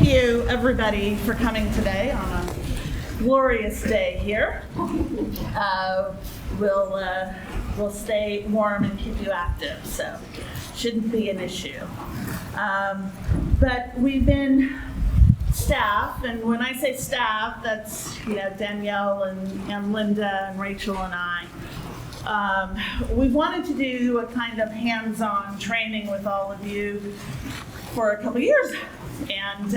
you, everybody, for coming today on a glorious day here. We'll stay warm and keep you active, so shouldn't be an issue. But we've been staff, and when I say staff, that's Danielle and Linda and Rachel and I. We wanted to do a kind of hands-on training with all of you for a couple years, and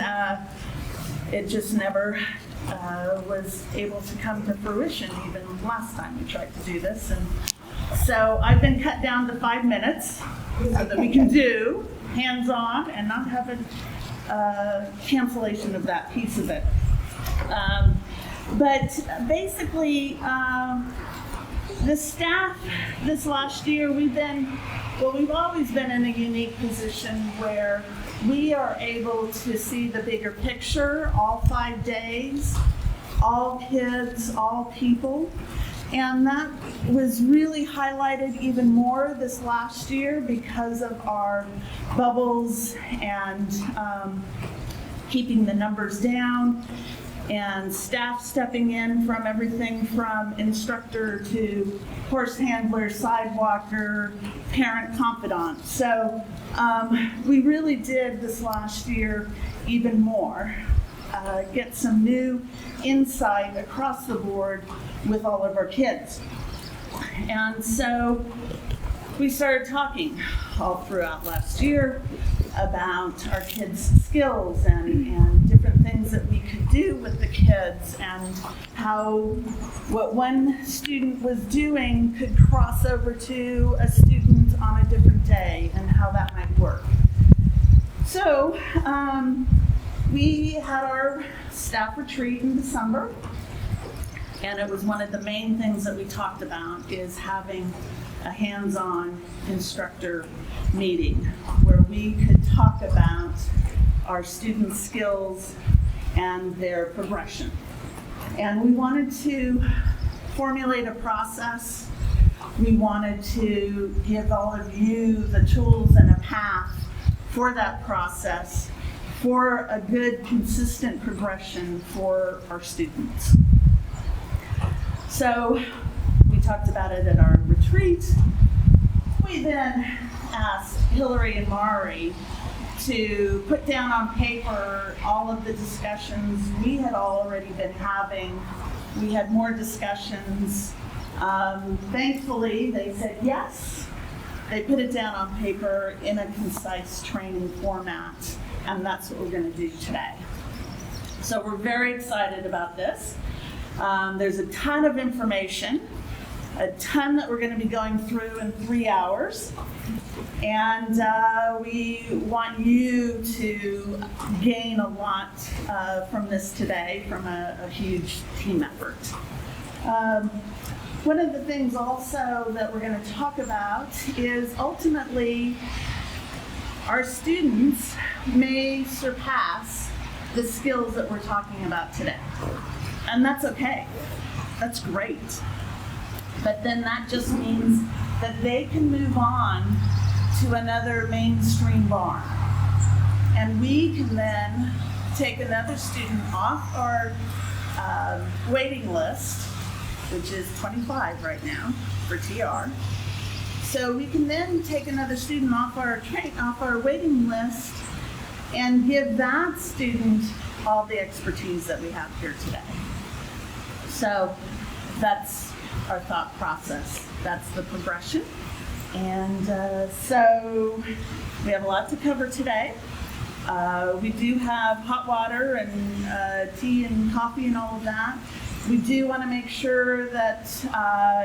it just never was able to come to fruition even last time we tried to do this. And so I've been cut down to 5 minutes so that we can do hands-on and not have a cancellation of that piece of it. But basically, the staff this last year, we've always been in a unique position where we are able to see the bigger picture all 5 days, all kids, all people. And that was really highlighted even more this last year because of our bubbles and keeping the numbers down, and staff stepping in from everything from instructor to horse handler, sidewalker, parent confidant. So we really did this last year even more, get some new insight across the board with all of our kids. And so we started talking all throughout last year about our kids' skills and different things that we could do with the kids, and how what one student was doing could cross over to a student on a different day and how that might work. So we had our staff retreat in December, and it was one of the main things that we talked about is having a hands-on instructor meeting where we could talk about our students' skills and their progression. And we wanted to formulate a process. We wanted to give all of you the tools and a path for that process for a good, consistent progression for our students. So we talked about it at our retreat. We then asked Hillary and Mari to put down on paper all of the discussions we had already been having. We had more discussions. Thankfully, they said yes. They put it down on paper in a concise training format, and that's what we're going to do today. So we're very excited about this. There's a ton of information, a ton that we're going to be going through in 3 hours. And we want you to gain a lot from this today, from a huge team effort. One of the things also that we're going to talk about is ultimately our students may surpass the skills that we're talking about today. And that's okay. That's great. But then that just means that they can move on to another mainstream barn. And we can then take another student off our waiting list, which is 25 right now for TR. So we can then take another student off our waiting list and give that student all the expertise that we have here today. So that's our thought process. That's the progression. And so we have a lot to cover today. We do have hot water and tea and coffee and all of that. We do want to make sure that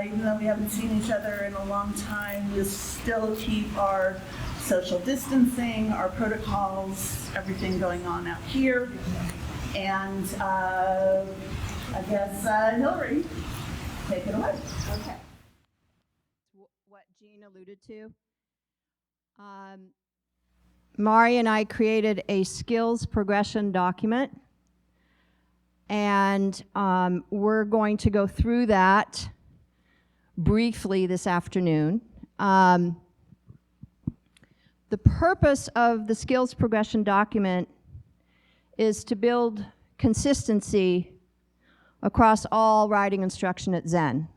even though we haven't seen each other in a long time, we still keep our social distancing, our protocols, everything going on out here. And I guess Hillary, take it away. Okay. What Jean alluded to. Mari and I created a skills progression document, and we're going to go through that briefly this afternoon. The purpose of the skills progression document is to build consistency across all riding instruction at Zen.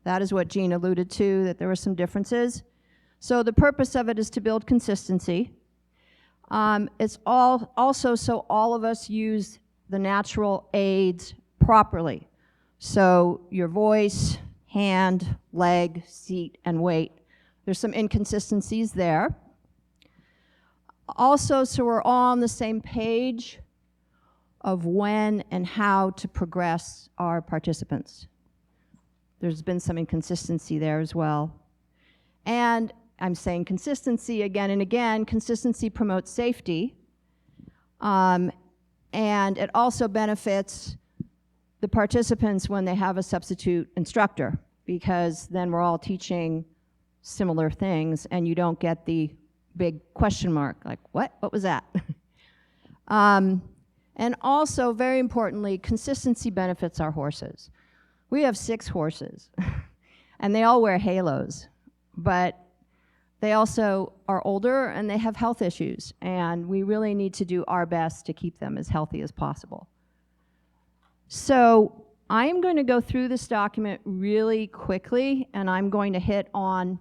That is what Jean alluded to, that there were some differences. So the purpose of it is to build consistency. It's also so all of us use the natural aids properly. So your voice, hand, leg, seat, and weight. There's some inconsistencies there. Also, so we're all on the same page of when and how to progress our participants. There's been some inconsistency there as well. And I'm saying consistency again and again. Consistency promotes safety. And it also benefits the participants when they have a substitute instructor, because then we're all teaching similar things and you don't get the big question mark, like, what was that? And also, very importantly, consistency benefits our horses. We have 6 horses, and they all wear halos, but they also are older and they have health issues, and we really need to do our best to keep them as healthy as possible. So I am going to go through this document really quickly, and I'm going to hit on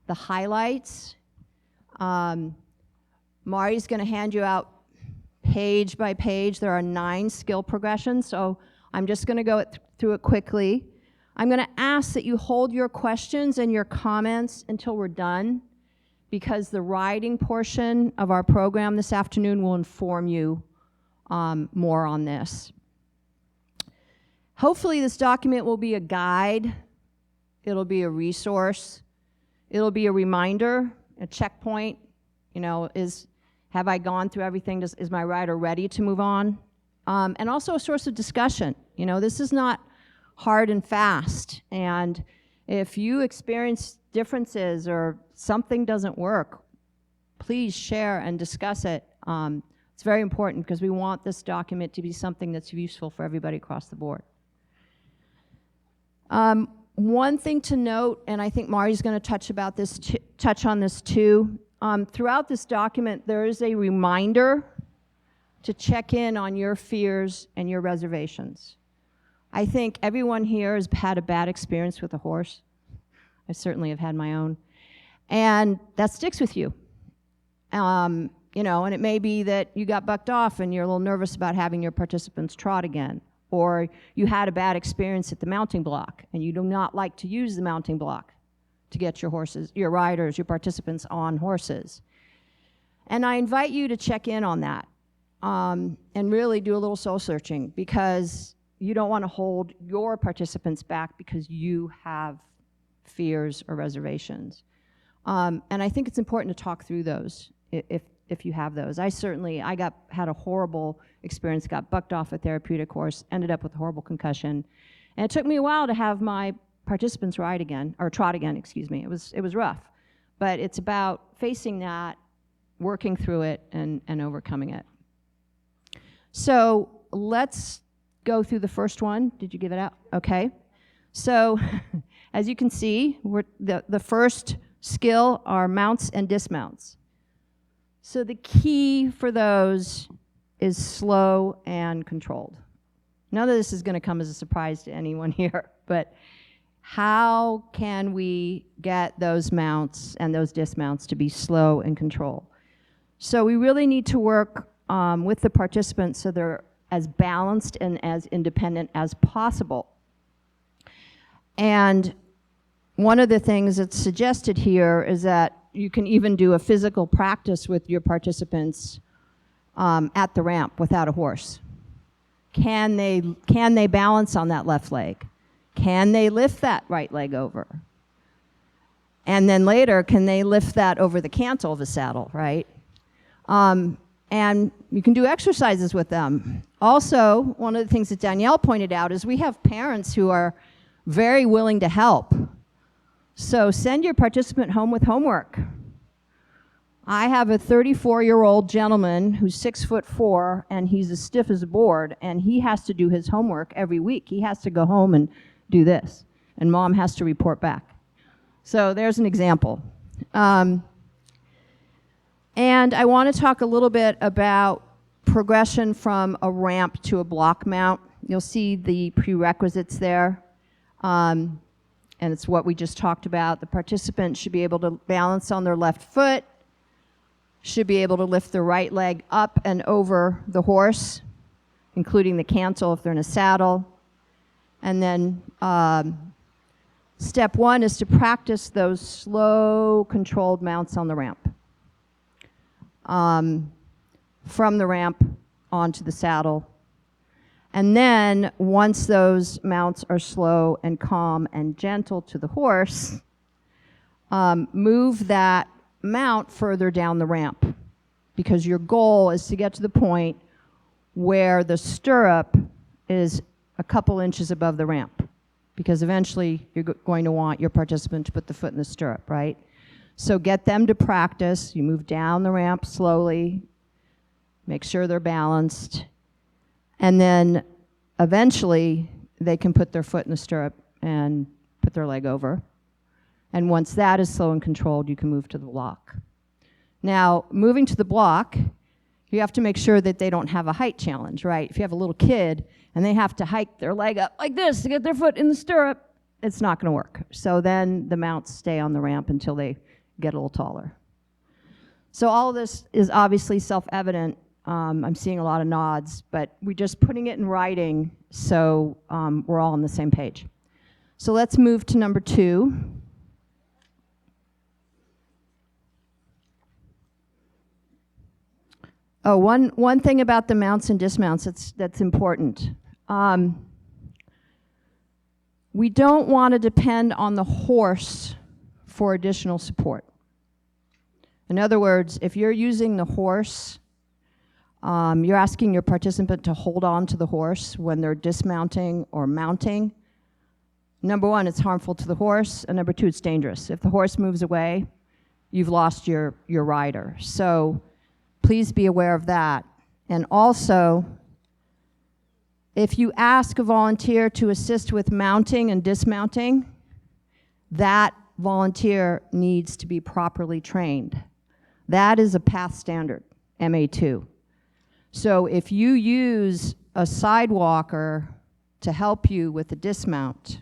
the highlights. Mari's going to hand you out page by page. There are 9 skill progressions, so I'm just going to go through it quickly. I'm going to ask that you hold your questions and your comments until we're done, because the riding portion of our program this afternoon will inform you more on this. Hopefully this document will be a guide. It'll be a resource. It'll be a reminder, a checkpoint. You know, have I gone through everything? Is my rider ready to move on? And also a source of discussion. You know, this is not hard and fast. And if you experience differences or something doesn't work, please share and discuss it. It's very important because we want this document to be something that's useful for everybody across the board. One thing to note, and I think Mari's going to touch on this too. Throughout this document, there is a reminder to check in on your fears and your reservations. I think everyone here has had a bad experience with a horse. I certainly have had my own. And that sticks with you. You know, and it may be that you got bucked off and you're a little nervous about having your participants trot again. Or you had a bad experience at the mounting block and you do not like to use the mounting block to get your horses, your riders, your participants on horses. And I invite you to check in on that and really do a little soul searching, because you don't want to hold your participants back because you have fears or reservations. And I think it's important to talk through those if you have those. I had a horrible experience, got bucked off a therapeutic horse, ended up with a horrible concussion. And it took me a while to have my participants ride again, or trot again, excuse me. It was rough. But it's about facing that, working through it, and overcoming it. So let's go through the first one. Did you give it out? Okay. So as you can see, the first skill are mounts and dismounts. So the key for those is slow and controlled. None of this is going to come as a surprise to anyone here, but how can we get those mounts and those dismounts to be slow and controlled? So we really need to work with the participants so they're as balanced and as independent as possible. And one of the things that's suggested here is that you can even do a physical practice with your participants at the ramp without a horse. Can they balance on that left leg? Can they lift that right leg over? And then later, can they lift that over the cantle of the saddle, right? And you can do exercises with them. Also, one of the things that Danielle pointed out is we have parents who are very willing to help. So send your participant home with homework. I have a 34-year-old gentleman who's 6'4", and he's as stiff as a board, and he has to do his homework every week. He has to go home and do this, and mom has to report back. So there's an example. And I want to talk a little bit about progression from a ramp to a block mount. You'll see the prerequisites there. And it's what we just talked about. The participant should be able to balance on their left foot, should be able to lift their right leg up and over the horse, including the cantle if they're in a saddle. And then step one is to practice those slow, controlled mounts on the ramp. From the ramp onto the saddle. And then once those mounts are slow and calm and gentle to the horse, move that mount further down the ramp, because your goal is to get to the point where the stirrup is a couple inches above the ramp, because eventually you're going to want your participant to put the foot in the stirrup, right? So get them to practice. You move down the ramp slowly, make sure they're balanced, and then eventually they can put their foot in the stirrup and put their leg over. And once that is slow and controlled, you can move to the block. Now, moving to the block, you have to make sure that they don't have a height challenge, right? If you have a little kid and they have to hike their leg up like this to get their foot in the stirrup, it's not going to work. So then the mounts stay on the ramp until they get a little taller. So all of this is obviously self-evident. I'm seeing a lot of nods, but we're just putting it in writing so we're all on the same page. So let's move to number 2. Oh, one thing about the mounts and dismounts that's important. We don't want to depend on the horse for additional support. In other words, if you're using the horse, you're asking your participant to hold on to the horse when they're dismounting or mounting. Number one, it's harmful to the horse, and number two, it's dangerous. If the horse moves away, you've lost your rider. So please be aware of that. And also, if you ask a volunteer to assist with mounting and dismounting, that volunteer needs to be properly trained. That is a path standard, MA2. So if you use a sidewalker to help you with the dismount,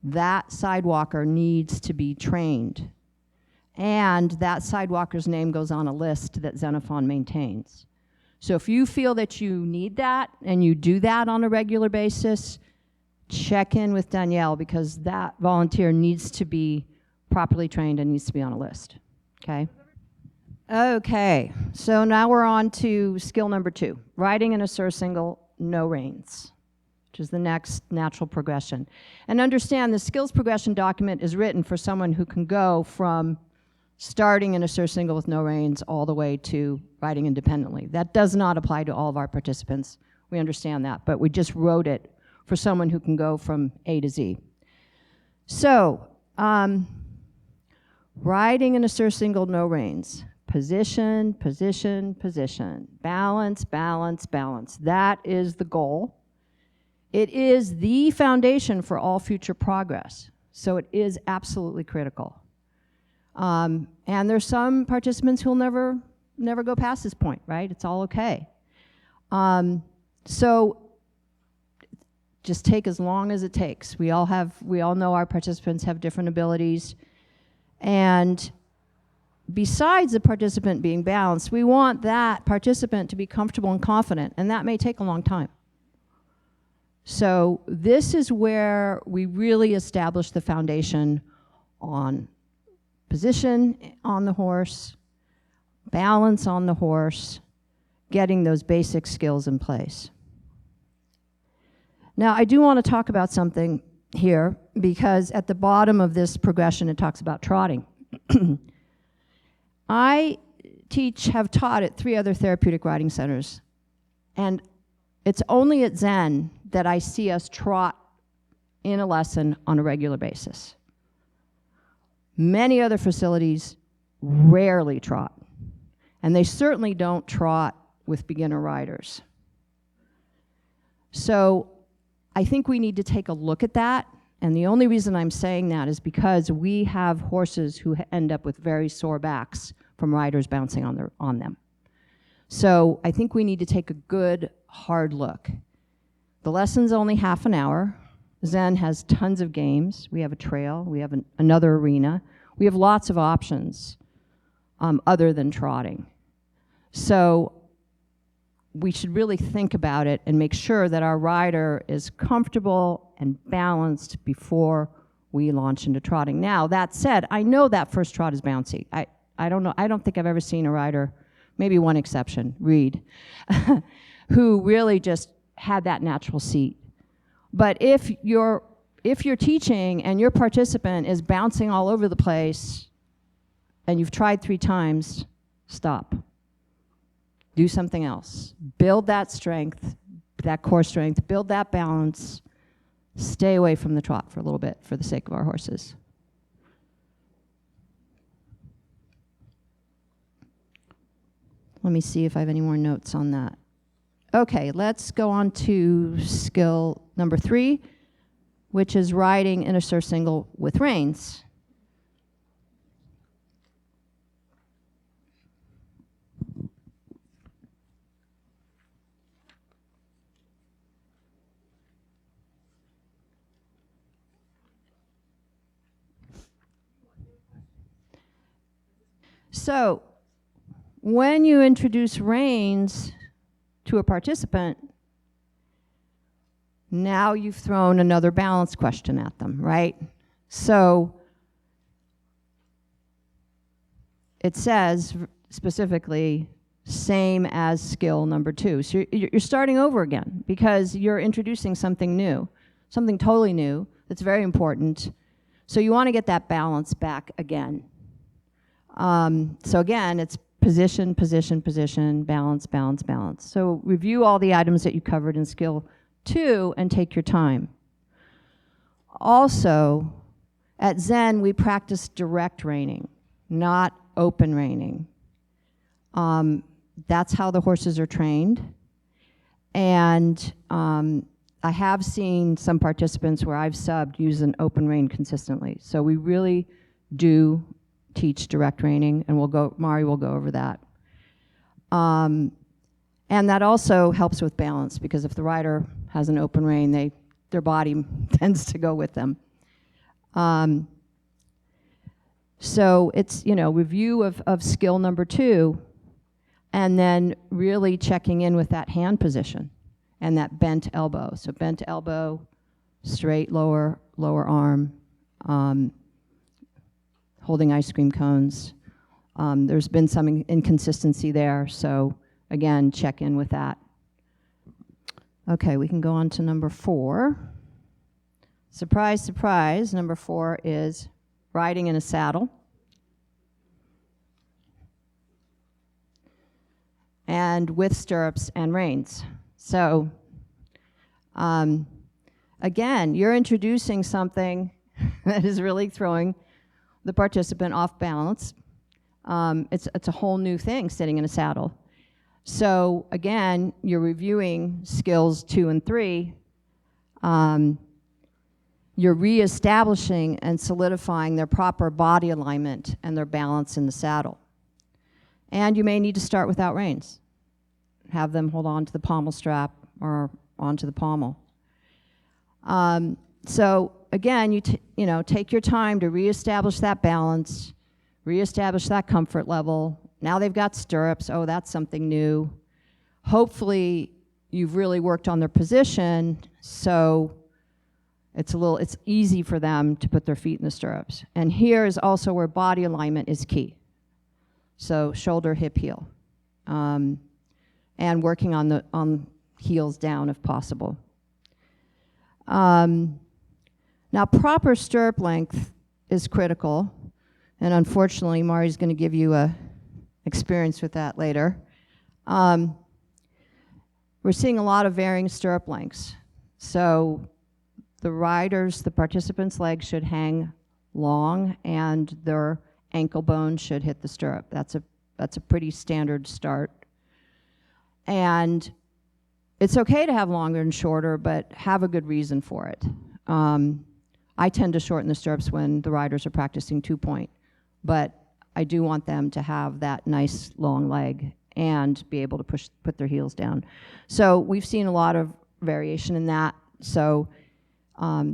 that sidewalker needs to be trained. And that sidewalker's name goes on a list that Xenophon maintains. So if you feel that you need that and you do that on a regular basis, check in with Danielle, because that volunteer needs to be properly trained and needs to be on a list, okay? Okay, so now we're on to skill number 2, riding in a surcingle, no reins, which is the next natural progression. And understand the skills progression document is written for someone who can go from starting in a surcingle with no reins all the way to riding independently. That does not apply to all of our participants. We understand that, but we just wrote it for someone who can go from A to Z. So, riding in a surcingle, no reins. Position, position, position. Balance, balance, balance. That is the goal. It is the foundation for all future progress. So it is absolutely critical. And there's some participants who'll never go past this point, right? It's all okay. So just take as long as it takes. We all know our participants have different abilities. And besides the participant being balanced, we want that participant to be comfortable and confident, and that may take a long time. So this is where we really establish the foundation on position on the horse, balance on the horse, getting those basic skills in place. Now, I do want to talk about something here, because at the bottom of this progression, it talks about trotting. I have taught at 3 other therapeutic riding centers, and it's only at Zen that I see us trot in a lesson on a regular basis. Many other facilities rarely trot, and they certainly don't trot with beginner riders. So I think we need to take a look at that, and the only reason I'm saying that is because we have horses who end up with very sore backs from riders bouncing on them. So I think we need to take a good, hard look. The lesson's only half an hour. Zen has tons of games. We have a trail. We have another arena. We have lots of options other than trotting. So we should really think about it and make sure that our rider is comfortable and balanced before we launch into trotting. Now, that said, I know that first trot is bouncy. I don't know. I don't think I've ever seen a rider, maybe one exception, Reed, who really just had that natural seat. But if you're teaching and your participant is bouncing all over the place and you've tried 3 times, stop. Do something else. Build that strength, that core strength, build that balance. Stay away from the trot for a little bit for the sake of our horses. Let me see if I have any more notes on that. Okay, let's go on to skill number 3, which is riding in a surcingle with reins. So, when you introduce reins to a participant, now you've thrown another balance question at them, right? So, it says specifically, same as skill number 2. So you're starting over again because you're introducing something new, something totally new that's very important. So you want to get that balance back again. So again, it's position, position, position, balance, balance, balance. So review all the items that you covered in skill 2 and take your time. Also, at Zen, we practice direct reining, not open reining. That's how the horses are trained. And I have seen some participants where I've subbed use an open rein consistently. So we really do teach direct reining, and Mari will go over that. And that also helps with balance, because if the rider has an open rein, their body tends to go with them. So it's, review of skill number 2, and then really checking in with that hand position and that bent elbow. So bent elbow, straight lower arm, holding ice cream cones. There's been some inconsistency there, so again, check in with that. Okay, we can go on to number 4. Surprise, surprise, number 4 is riding in a saddle. And with stirrups and reins. So, again, you're introducing something that is really throwing the participant off balance. It's a whole new thing, sitting in a saddle. So again, you're reviewing skills 2 and 3. You're reestablishing and solidifying their proper body alignment and their balance in the saddle. And you may need to start without reins. Have them hold on to the pommel strap or onto the pommel. So again, take your time to reestablish that balance, reestablish that comfort level. Now they've got stirrups. Oh, that's something new. Hopefully, you've really worked on their position, so it's easy for them to put their feet in the stirrups. And here is also where body alignment is key. So shoulder, hip, heel, and working on heels down if possible. Now, proper stirrup length is critical, and unfortunately, Mari's going to give you a experience with that later. We're seeing a lot of varying stirrup lengths. So the participants' legs should hang long, and their ankle bone should hit the stirrup. That's a pretty standard start. And it's okay to have longer and shorter, but have a good reason for it. I tend to shorten the stirrups when the riders are practicing 2-point, but I do want them to have that nice long leg and be able to put their heels down. So we've seen a lot of variation in that. So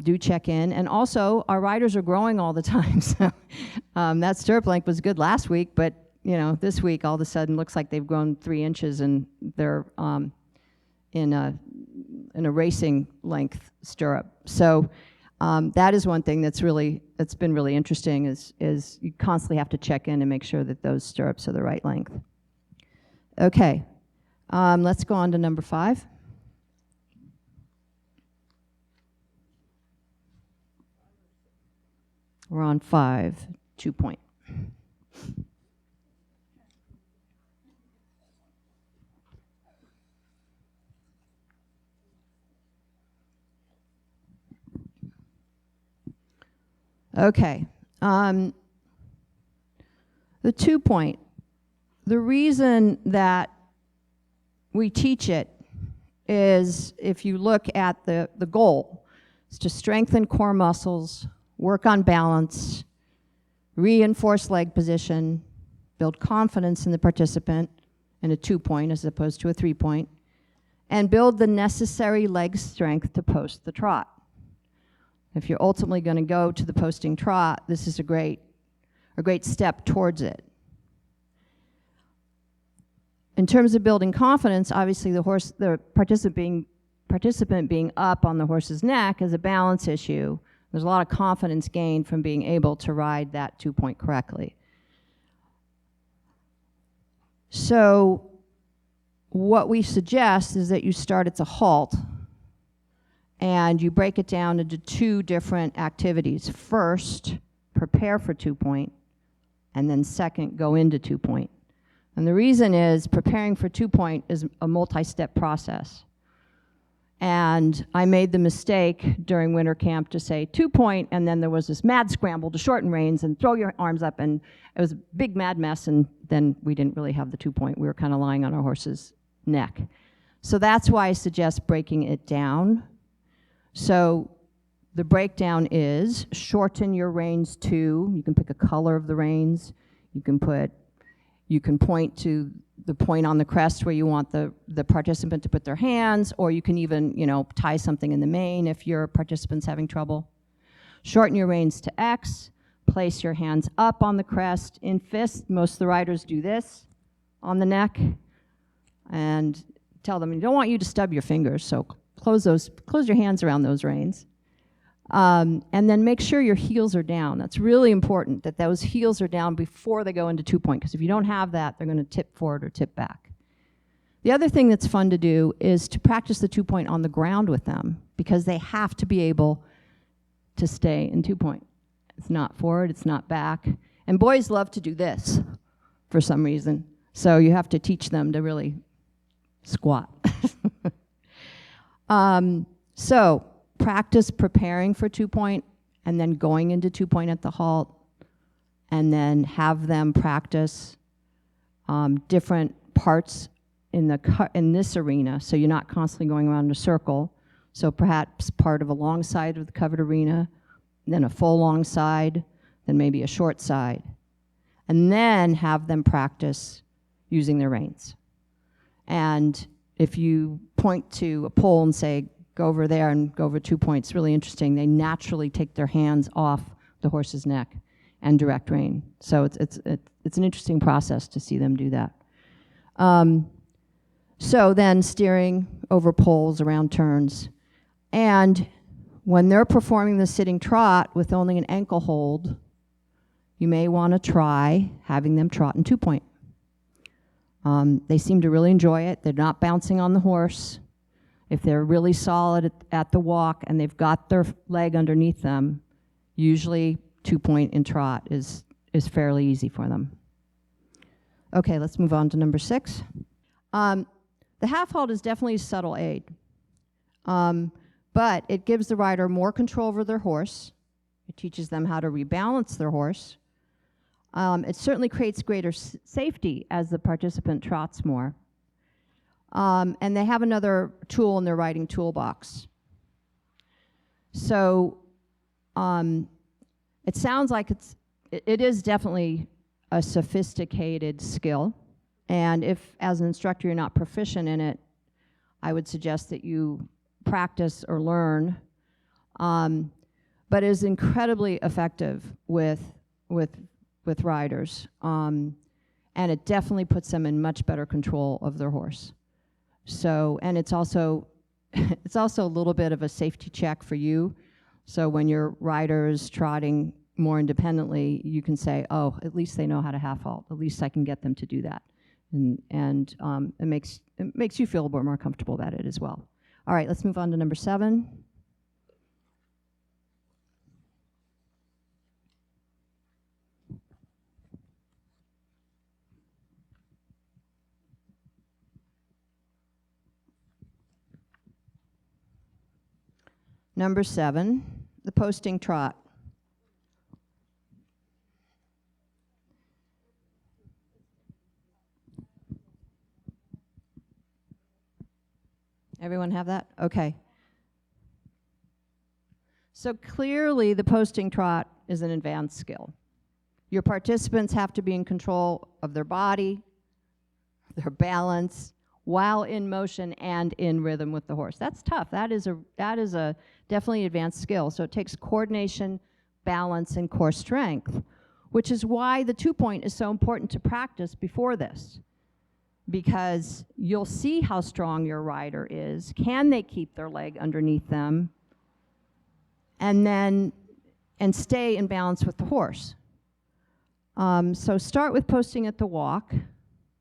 do check in. And also, our riders are growing all the time. So that stirrup length was good last week, but this week all of a sudden looks like they've grown 3 inches and they're in a racing length stirrup. So that is one thing that's been really interesting is you constantly have to check in and make sure that those stirrups are the right length. Okay, let's go on to number 5. We're on 5, 2 point. Okay, the 2 point. The reason that we teach it is if you look at the goal, is to strengthen core muscles, work on balance, reinforce leg position, build confidence in the participant in a 2 point as opposed to a 3 point, and build the necessary leg strength to post the trot. If you're ultimately going to go to the posting trot, this is a great step towards it. In terms of building confidence, obviously the participant being up on the horse's neck is a balance issue. There's a lot of confidence gained from being able to ride that 2 point correctly. So what we suggest is that you start at the halt and you break it down into 2 different activities. First, prepare for 2 point, and then second, go into 2 point. And the reason is preparing for 2 point is a multi-step process. And I made the mistake during winter camp to say 2 point, and then there was this mad scramble to shorten reins and throw your arms up, and it was a big mad mess, and then we didn't really have the 2 point. We were kind of lying on our horse's neck. So that's why I suggest breaking it down. So the breakdown is shorten your reins to, you can pick a color of the reins, you can point to the point on the crest where you want the participant to put their hands, or you can even, tie something in the mane if your participant's having trouble. Shorten your reins to X, place your hands up on the crest in fist. Most of the riders do this on the neck, and tell them, you don't want you to stub your fingers, so close your hands around those reins. And then make sure your heels are down. That's really important that those heels are down before they go into 2 point, because if you don't have that, they're going to tip forward or tip back. The other thing that's fun to do is to practice the 2 point on the ground with them, because they have to be able to stay in 2 point. It's not forward, it's not back. And boys love to do this for some reason. So you have to teach them to really squat. So practice preparing for 2 point and then going into 2 point at the halt, and then have them practice different parts in this arena, so you're not constantly going around in a circle. So perhaps part of a long side of the covered arena, then a full long side, then maybe a short side. And then have them practice using their reins. And if you point to a pole and say, go over there and go over 2 points, really interesting. They naturally take their hands off the horse's neck and direct rein. So it's an interesting process to see them do that. So then steering over poles around turns. And when they're performing the sitting trot with only an ankle hold, you may want to try having them trot in 2 point. They seem to really enjoy it. They're not bouncing on the horse. If they're really solid at the walk and they've got their leg underneath them, usually 2 point in trot is fairly easy for them. Okay, let's move on to number 6. The half halt is definitely a subtle aid, but it gives the rider more control over their horse. It teaches them how to rebalance their horse. It certainly creates greater safety as the participant trots more. And they have another tool in their riding toolbox. So it sounds like it is definitely a sophisticated skill. And if, as an instructor, you're not proficient in it, I would suggest that you practice or learn. But it is incredibly effective with riders. And it definitely puts them in much better control of their horse. So, and it's also, it's also a little bit of a safety check for you. So when your rider is trotting more independently, you can say, oh, at least they know how to half halt. At least I can get them to do that. And it makes you feel a little more comfortable about it as well. All right, let's move on to number 7. Number 7, the posting trot. Everyone have that? Okay. So clearly the posting trot is an advanced skill. Your participants have to be in control of their body, their balance, while in motion and in rhythm with the horse. That's tough. That is a definitely advanced skill. So it takes coordination, balance, and core strength, which is why the 2-point is so important to practice before this. Because you'll see how strong your rider is. Can they keep their leg underneath them? And stay in balance with the horse. So start with posting at the walk,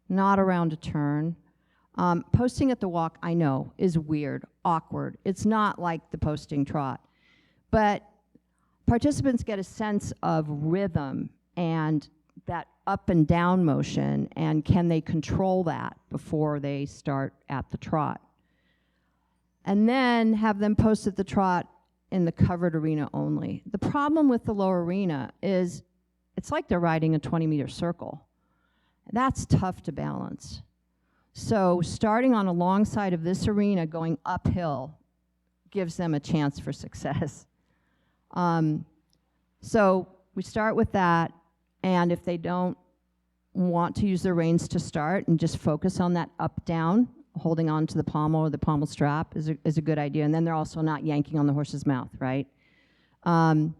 not around a turn. Posting at the walk, I know, is weird, awkward. It's not like the posting trot. But participants get a sense of rhythm and that up and down motion, and can they control that before they start at the trot? And then have them post at the trot in the covered arena only. The problem with the lower arena is it's like they're riding a 20-meter circle. That's tough to balance. So starting on a long side of this arena going uphill gives them a chance for success. So we start with that, and if they don't want to use their reins to start and just focus on that up-down, holding on to the pommel or the pommel strap is a good idea. And then they're also not yanking on the horse's mouth, right? And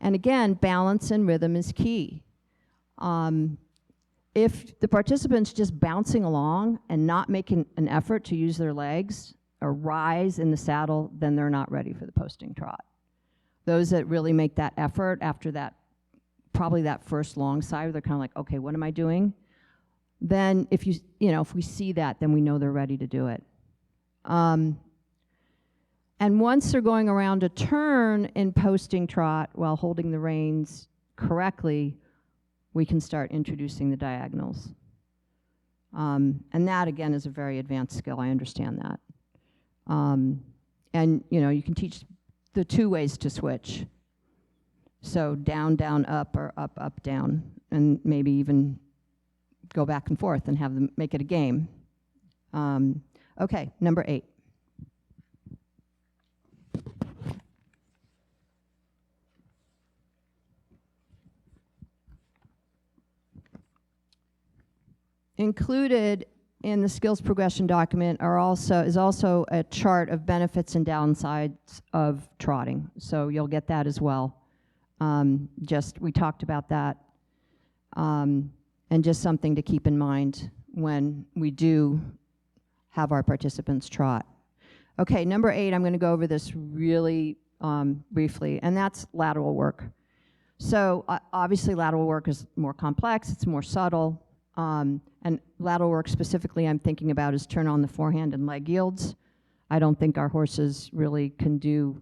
again, balance and rhythm is key. If the participant's just bouncing along and not making an effort to use their legs or rise in the saddle, then they're not ready for the posting trot. Those that really make that effort after that, probably that first long side, they're kind of like, okay, what am I doing? Then if if we see that, then we know they're ready to do it. And once they're going around a turn in posting trot while holding the reins correctly, we can start introducing the diagonals. And that, again, is a very advanced skill. I understand that. And, you can teach the 2 ways to switch. So down, down, up, or up, up, down, and maybe even go back and forth and have them make it a game. Okay, number 8. Included in the skills progression document is also a chart of benefits and downsides of trotting. So you'll get that as well. We talked about that. And just something to keep in mind when we do have our participants trot. Okay, number 8, I'm going to go over this really briefly, and that's lateral work. So obviously lateral work is more complex, it's more subtle. And lateral work specifically I'm thinking about is turn on the forehand and leg yields. I don't think our horses really can do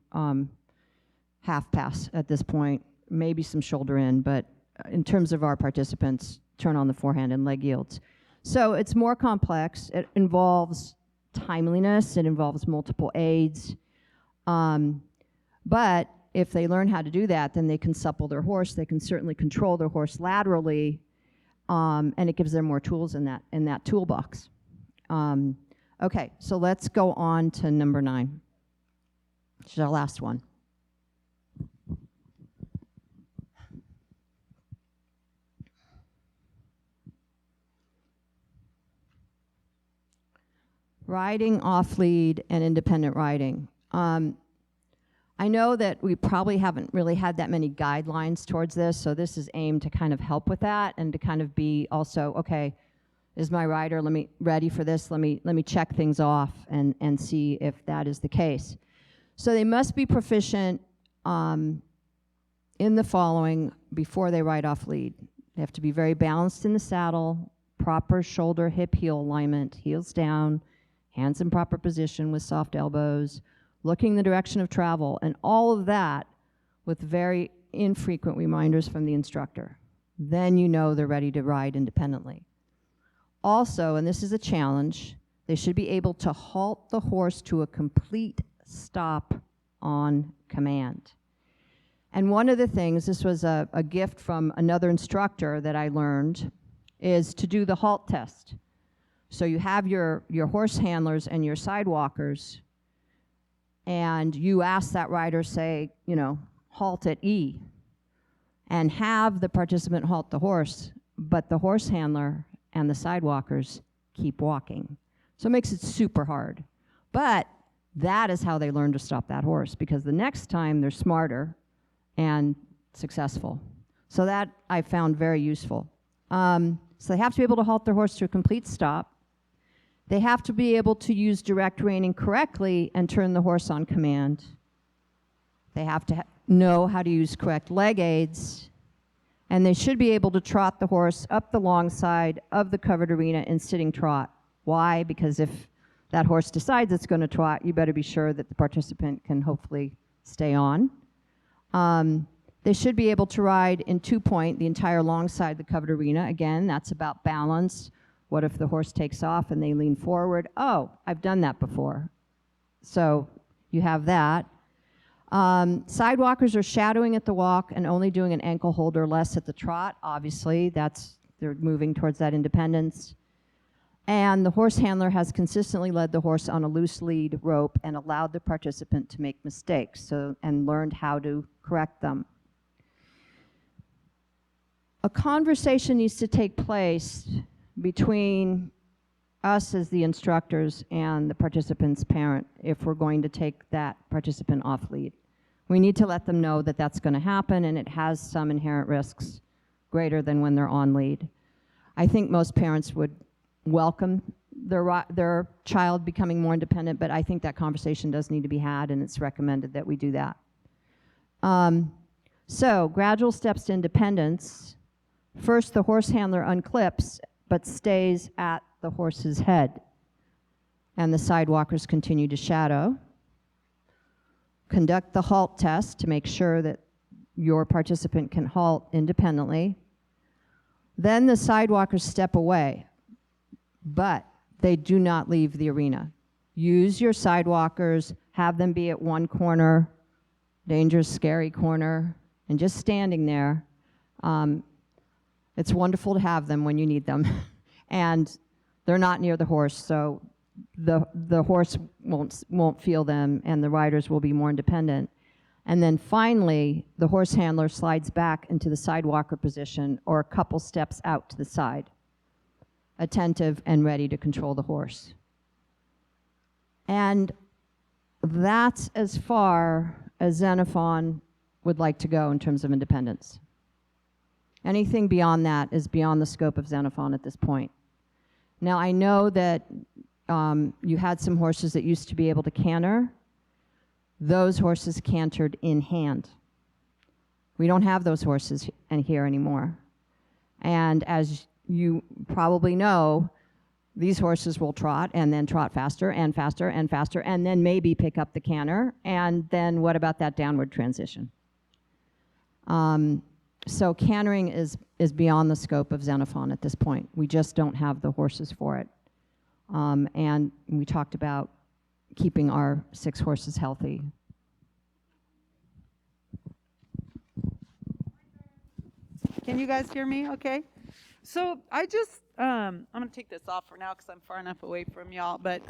half pass at this point, maybe some shoulder in, but in terms of our participants, turn on the forehand and leg yields. So it's more complex. It involves timeliness. It involves multiple aids. But if they learn how to do that, then they can supple their horse. They can certainly control their horse laterally, and it gives them more tools in that toolbox. Okay, so let's go on to number 9, which is our last one. Riding off lead and independent riding. I know that we probably haven't really had that many guidelines towards this, so this is aimed to kind of help with that and to kind of be also, okay, is my rider ready for this? Let me check things off and see if that is the case. So they must be proficient in the following before they ride off lead. They have to be very balanced in the saddle, proper shoulder, hip, heel alignment, heels down, hands in proper position with soft elbows, looking the direction of travel, and all of that with very infrequent reminders from the instructor. Then you know they're ready to ride independently. Also, and this is a challenge, they should be able to halt the horse to a complete stop on command. And one of the things, this was a gift from another instructor that I learned, is to do the halt test. So you have your horse handlers and your sidewalkers, and you ask that rider, say, halt at E, and have the participant halt the horse, but the horse handler and the sidewalkers keep walking. So it makes it super hard. But that is how they learn to stop that horse, because the next time they're smarter and successful. So that I found very useful. So they have to be able to halt their horse to a complete stop. They have to be able to use direct reining correctly and turn the horse on command. They have to know how to use correct leg aids, and they should be able to trot the horse up the long side of the covered arena in sitting trot. Why? Because if that horse decides it's going to trot, you better be sure that the participant can hopefully stay on. They should be able to ride in 2-point the entire long side of the covered arena. Again, that's about balance. What if the horse takes off and they lean forward? Oh, I've done that before. So you have that. Sidewalkers are shadowing at the walk and only doing an ankle hold or less at the trot. Obviously, they're moving towards that independence. And the horse handler has consistently led the horse on a loose lead rope and allowed the participant to make mistakes and learned how to correct them. A conversation needs to take place between us as the instructors and the participant's parent if we're going to take that participant off lead. We need to let them know that that's going to happen, and it has some inherent risks greater than when they're on lead. I think most parents would welcome their child becoming more independent, but I think that conversation does need to be had, and it's recommended that we do that. So gradual steps to independence. First, the horse handler unclips but stays at the horse's head, and the sidewalkers continue to shadow. Conduct the halt test to make sure that your participant can halt independently. Then the sidewalkers step away, but they do not leave the arena. Use your sidewalkers, have them be at one corner, dangerous, scary corner, and just standing there. It's wonderful to have them when you need them. And they're not near the horse, so the horse won't feel them, and the riders will be more independent. And then finally, the horse handler slides back into the sidewalker position or a couple steps out to the side, attentive and ready to control the horse. And that's as far as Xenophon would like to go in terms of independence. Anything beyond that is beyond the scope of Xenophon at this point. Now, I know that you had some horses that used to be able to canter. Those horses cantered in hand. We don't have those horses here anymore. And as you probably know, these horses will trot and then trot faster and faster and faster and then maybe pick up the canter. And then what about that downward transition? So cantering is beyond the scope of Xenophon at this point. We just don't have the horses for it. And we talked about keeping our 6 horses healthy. Can you guys hear me okay? So I just, I'm going to take this off for now because I'm far enough away from y'all. But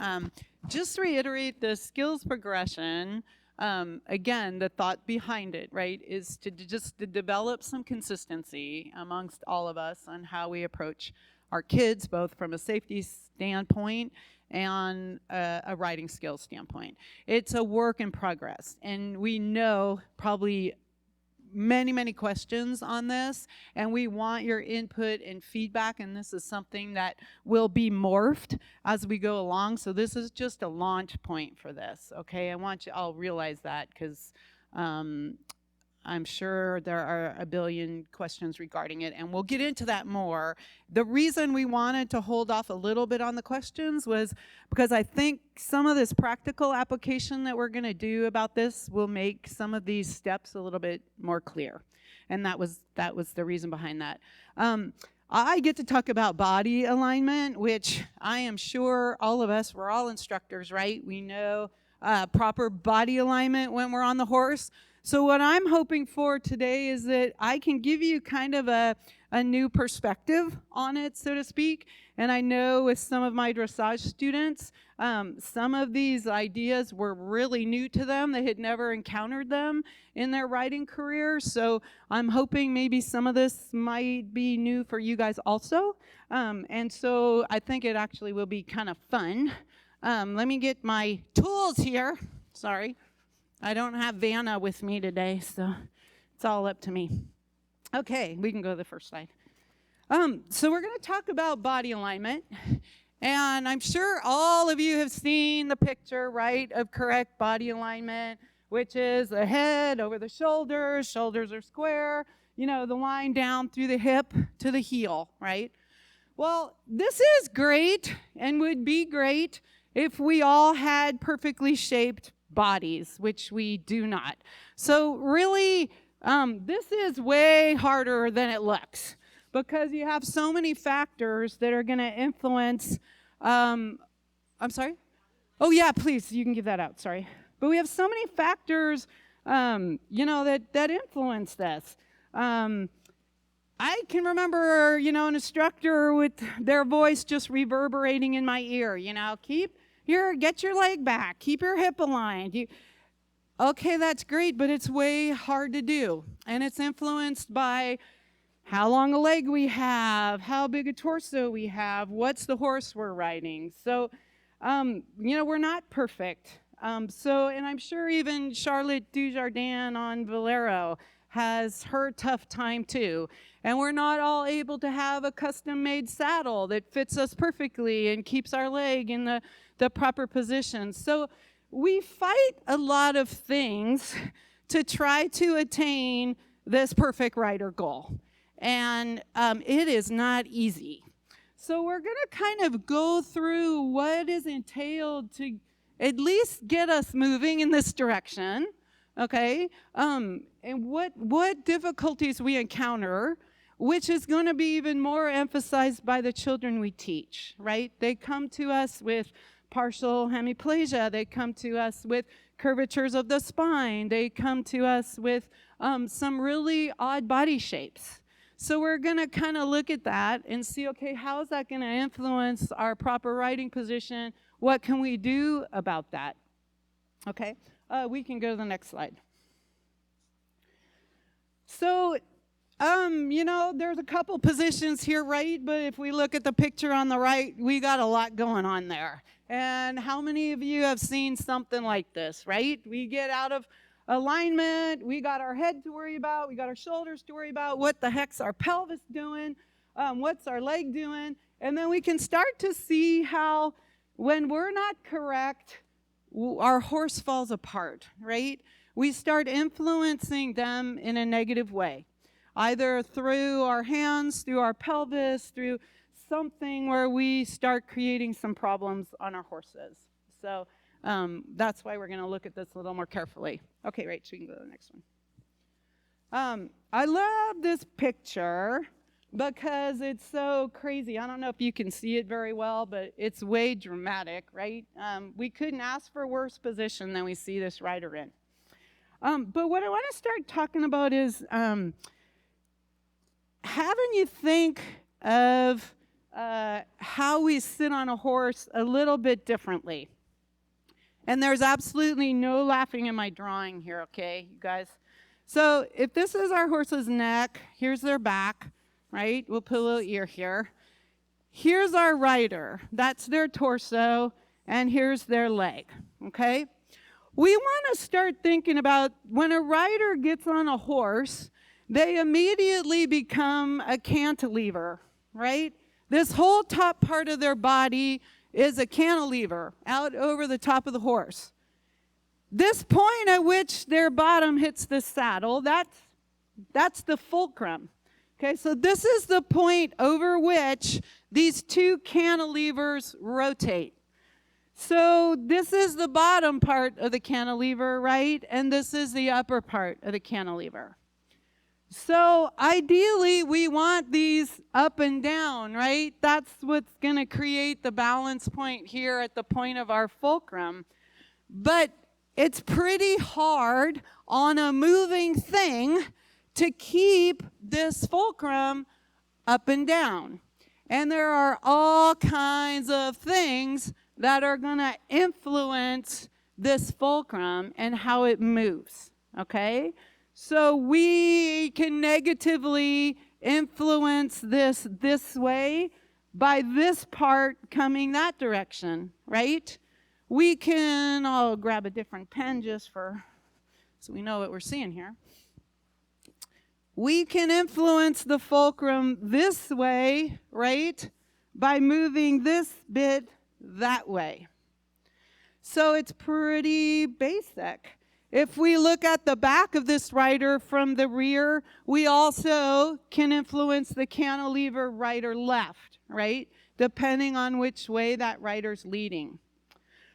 just to reiterate the skills progression, again, the thought behind it, right, is to develop some consistency amongst all of us on how we approach our kids, both from a safety standpoint and a riding skills standpoint. It's a work in progress, and we know probably many questions on this, and we want your input and feedback, and this is something that will be morphed as we go along. So this is just a launch point for this, okay? I want you all realize that, because I'm sure there are a billion questions regarding it, and we'll get into that more. The reason we wanted to hold off a little bit on the questions was because I think some of this practical application that we're going to do about this will make some of these steps a little bit more clear. And that was the reason behind that. I get to talk about body alignment, which I am sure all of us, we're all instructors, right? We know proper body alignment when we're on the horse. So what I'm hoping for today is that I can give you kind of a new perspective on it, so to speak. And I know with some of my dressage students, some of these ideas were really new to them. They had never encountered them in their riding career. So I'm hoping maybe some of this might be new for you guys also. And so I think it actually will be kind of fun. Let me get my tools here. Sorry. I don't have Vanna with me today, so it's all up to me. Okay, we can go to the first slide. So we're going to talk about body alignment, and I'm sure all of you have seen the picture, right, of correct body alignment, which is the head over the shoulders, shoulders are square, you know, the line down through the hip to the heel, right? Well, this is great and would be great if we all had perfectly shaped bodies, which we do not. So really, this is way harder than it looks, because you have so many factors that are going to influence, I'm sorry? Oh yeah, please, you can give that out, sorry. But we have so many factors, you know, that influence this. I can remember, you know, an instructor with their voice just reverberating in my ear, you know, get your leg back, keep your hip aligned. Okay, that's great, but it's way hard to do. And it's influenced by how long a leg we have, how big a torso we have, what's the horse we're riding. So, you know, we're not perfect. And I'm sure even Charlotte Dujardin on Valero has her tough time too. And we're not all able to have a custom-made saddle that fits us perfectly and keeps our leg in the proper position. So we fight a lot of things to try to attain this perfect rider goal. And it is not easy. So we're going to kind of go through what is entailed to at least get us moving in this direction, okay? And what difficulties we encounter, which is going to be even more emphasized by the children we teach, right? They come to us with partial hemiplasia. They come to us with curvatures of the spine. They come to us with some really odd body shapes. So we're going to kind of look at that and see, okay, how is that going to influence our proper riding position? What can we do about that? Okay, we can go to the next slide. So, you know, there's a couple positions here, right? But if we look at the picture on the right, we got a lot going on there. And how many of you have seen something like this, right? We get out of alignment, we got our head to worry about, we got our shoulders to worry about, what the heck's our pelvis doing, what's our leg doing, and then we can start to see how when we're not correct, our horse falls apart, right? We start influencing them in a negative way, either through our hands, through our pelvis, through something where we start creating some problems on our horses. So that's why we're going to look at this a little more carefully. Okay, right, so we can go to the next one. I love this picture because it's so crazy. I don't know if you can see it very well, but it's way dramatic, right? We couldn't ask for a worse position than we see this rider in. But what I want to start talking about is having you think of how we sit on a horse a little bit differently. And there's absolutely no laughing in my drawing here, okay, you guys? So if this is our horse's neck, here's their back, right? We'll put a little ear here. here's our rider. That's their torso, and here's their leg, okay? We want to start thinking about when a rider gets on a horse, they immediately become a cantilever, right? This whole top part of their body is a cantilever out over the top of the horse. This point at which their bottom hits the saddle, that's the fulcrum. Okay, so this is the point over which these two cantilevers rotate. So this is the bottom part of the cantilever, right? And this is the upper part of the cantilever. So ideally, we want these up and down, right? That's what's going to create the balance point here at the point of our fulcrum. But it's pretty hard on a moving thing to keep this fulcrum up and down. And there are all kinds of things that are going to influence this fulcrum and how it moves, okay? So we can negatively influence this way by this part coming that direction, right? We can, I'll grab a different pen just so we know what we're seeing here. We can influence the fulcrum this way, right, by moving this bit that way. So it's pretty basic. If we look at the back of this rider from the rear, we also can influence the cantilever right or left, right, depending on which way that rider's leading.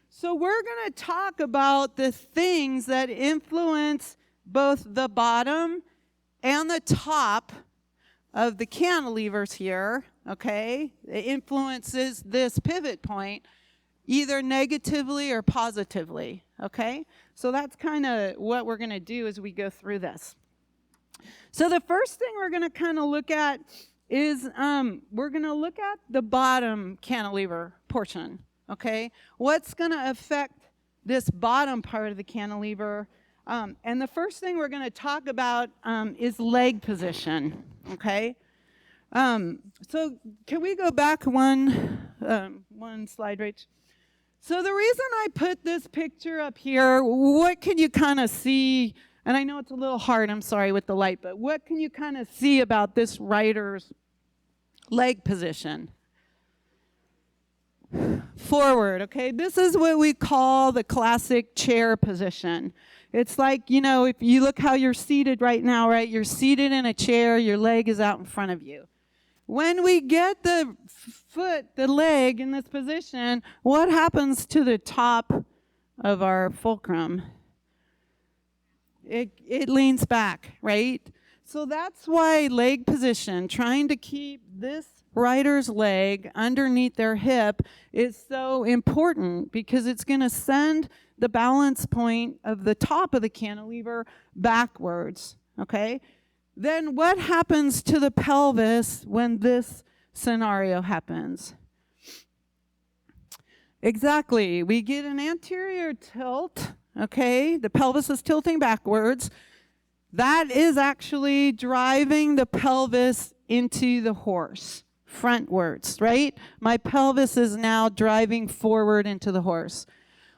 So we're going to talk about the things that influence both the bottom and the top of the cantilevers here, okay? It influences this pivot point either negatively or positively, okay? So that's kind of what we're going to do as we go through this. So the first thing we're going to kind of look at is we're going to look at the bottom cantilever portion, okay? What's going to affect this bottom part of the cantilever? And the first thing we're going to talk about is leg position, okay? So can we go back one slide, Rach? So the reason I put this picture up here, what can you kind of see? And I know it's a little hard, I'm sorry, with the light, but what can you kind of see about this rider's leg position? Forward, okay? This is what we call the classic chair position. It's like, you know, if you look how you're seated right now, right? You're seated in a chair, your leg is out in front of you. When we get the the leg in this position, what happens to the top of our fulcrum? It leans back, right? So that's why leg position, trying to keep this rider's leg underneath their hip, is so important because it's going to send the balance point of the top of the cantilever backwards, okay? Then what happens to the pelvis when this scenario happens? Exactly, we get an anterior tilt, okay? The pelvis is tilting backwards. That is actually driving the pelvis into the horse, frontwards, right? My pelvis is now driving forward into the horse.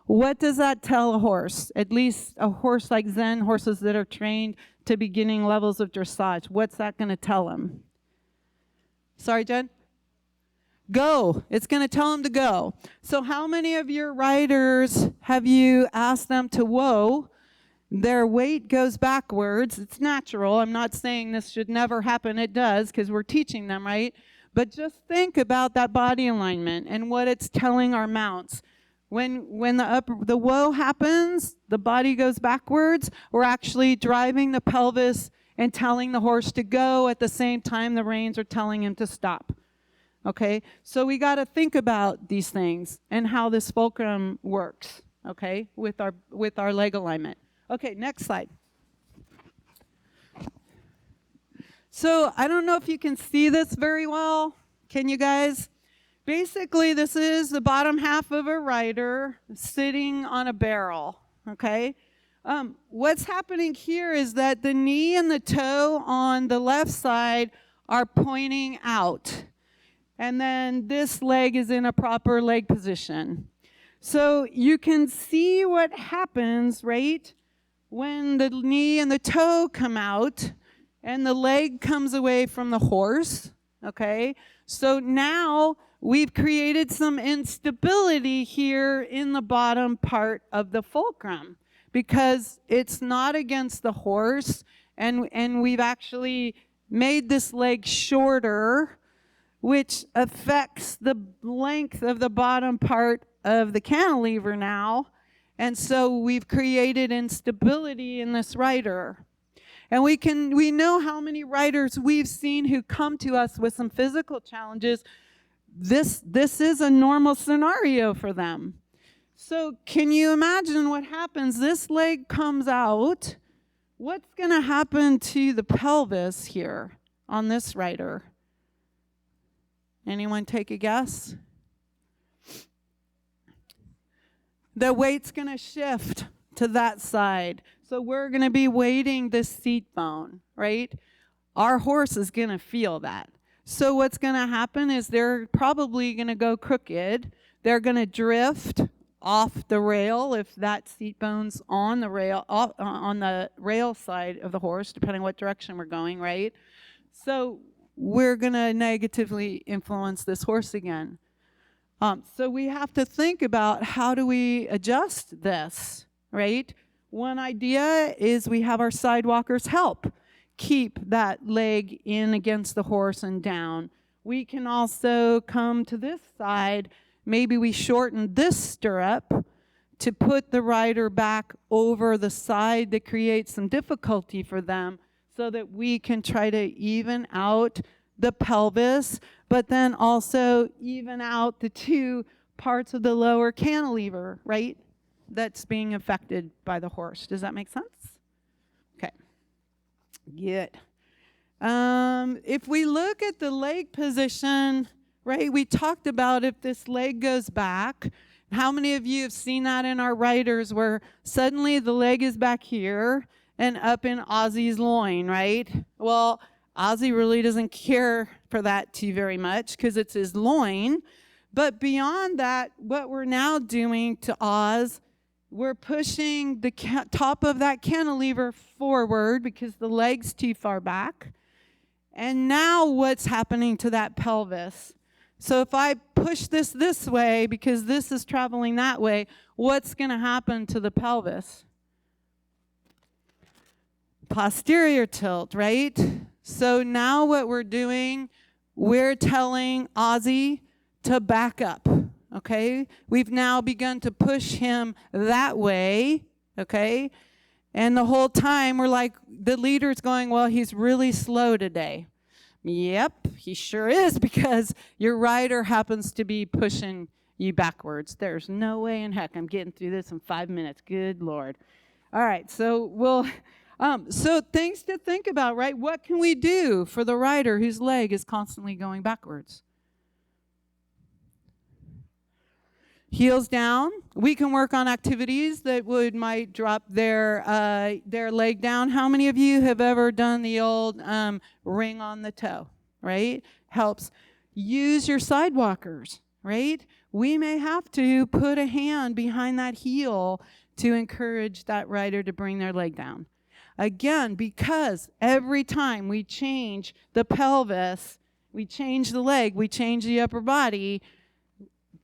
What does that tell a horse? At least a horse like Zen horses that are trained to beginning levels of dressage. What's that going to tell them? Sorry, Jen? Go. It's going to tell them to go. So how many of your riders have you asked them to whoa? Their weight goes backwards. It's natural. I'm not saying this should never happen. It does because we're teaching them, right? But just think about that body alignment and what it's telling our mounts. When the whoa happens, the body goes backwards. We're actually driving the pelvis and telling the horse to go at the same time the reins are telling him to stop. Okay? So we got to think about these things and how this fulcrum works, okay, with our leg alignment. Okay, next slide. So I don't know if you can see this very well. Can you guys? Basically, this is the bottom half of a rider sitting on a barrel, okay? What's happening here is that the knee and the toe on the left side are pointing out. and then this leg is in a proper leg position. So you can see what happens, right, when the knee and the toe come out and the leg comes away from the horse, okay? So now we've created some instability here in the bottom part of the fulcrum because it's not against the horse, and we've actually made this leg shorter, which affects the length of the bottom part of the cantilever now. And so we've created instability in this rider. And we know how many riders we've seen who come to us with some physical challenges. This is a normal scenario for them. So can you imagine what happens? This leg comes out. What's going to happen to the pelvis here on this rider? Anyone take a guess? The weight's going to shift to that side. So we're going to be weighting this seat bone, right? Our horse is going to feel that. So what's going to happen is they're probably going to go crooked. They're going to drift off the rail if that seat bone's on the rail, on the rail side of the horse, depending what direction we're going, right? So we're going to negatively influence this horse again. So we have to think about how do we adjust this, right? One idea is we have our sidewalkers help keep that leg in against the horse and down. We can also come to this side. Maybe we shorten this stirrup to put the rider back over the side that creates some difficulty for them so that we can try to even out the pelvis, but then also even out the two parts of the lower cantilever, right, that's being affected by the horse. Does that make sense? Okay. Good. If we look at the leg position, right, we talked about if this leg goes back. How many of you have seen that in our riders where suddenly the leg is back here and up in Ozzy's loin, right? Well, Ozzy really doesn't care for that too very much because it's his loin. But beyond that, what we're now doing to Oz, we're pushing the top of that cantilever forward because the leg's too far back. And now what's happening to that pelvis? So if I push this way because this is traveling that way, what's going to happen to the pelvis? Posterior tilt, right? So now what we're doing, we're telling Ozzy to back up, okay? We've now begun to push him that way, okay? And the whole time we're like, the leader's going, well, he's really slow today. Yep, he sure is, because your rider happens to be pushing you backwards. There's no way in heck I'm getting through this in 5 minutes. Good Lord. All right, so so things to think about, right? What can we do for the rider whose leg is constantly going backwards? Heels down. We can work on activities that might drop their leg down. How many of you have ever done the old ring on the toe, right? Helps. Use your sidewalkers, right? We may have to put a hand behind that heel to encourage that rider to bring their leg down. Again, because every time we change the pelvis, we change the leg, we change the upper body,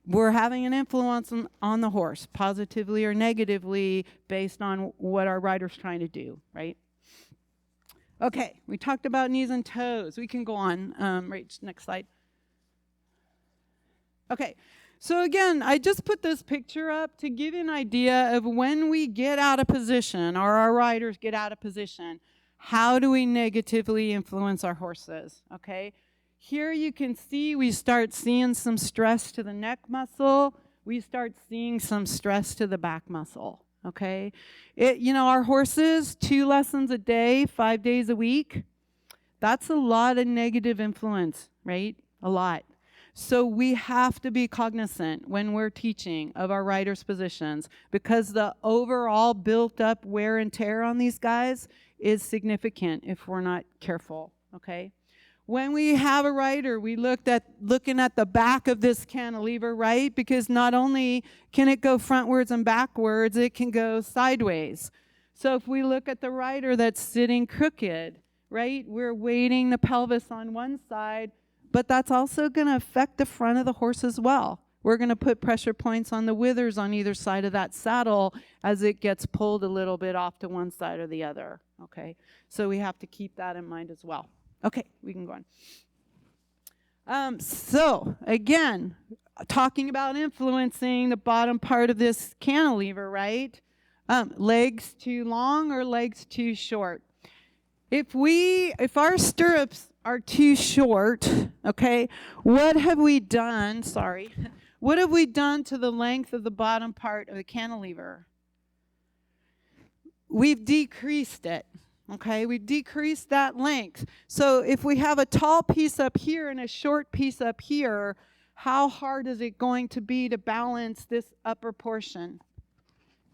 we're having an influence on the horse, positively or negatively, based on what our rider's trying to do, right? Okay, we talked about knees and toes. We can go on, right, next slide. Okay, so again, I just put this picture up to give you an idea of when we get out of position, or our riders get out of position, how do we negatively influence our horses, okay? Here you can see we start seeing some stress to the neck muscle. We start seeing some stress to the back muscle, okay? Our horses, 2 lessons a day, 5 days a week, that's a lot of negative influence, right? A lot. So we have to be cognizant when we're teaching of our riders' positions, because the overall built up wear and tear on these guys is significant if we're not careful, okay? When we have a rider, we looking at the back of this cantilever, right? Because not only can it go frontwards and backwards, it can go sideways. So if we look at the rider that's sitting crooked, right, we're weighting the pelvis on one side, but that's also going to affect the front of the horse as well. We're going to put pressure points on the withers on either side of that saddle as it gets pulled a little bit off to one side or the other, okay? So we have to keep that in mind as well. Okay, we can go on. So, again, talking about influencing the bottom part of this cantilever, right? Legs too long or legs too short. If our stirrups are too short, okay, what have we done? Sorry. What have we done to the length of the bottom part of the cantilever? We've decreased it. Okay, we've decreased that length. So if we have a tall piece up here and a short piece up here, how hard is it going to be to balance this upper portion?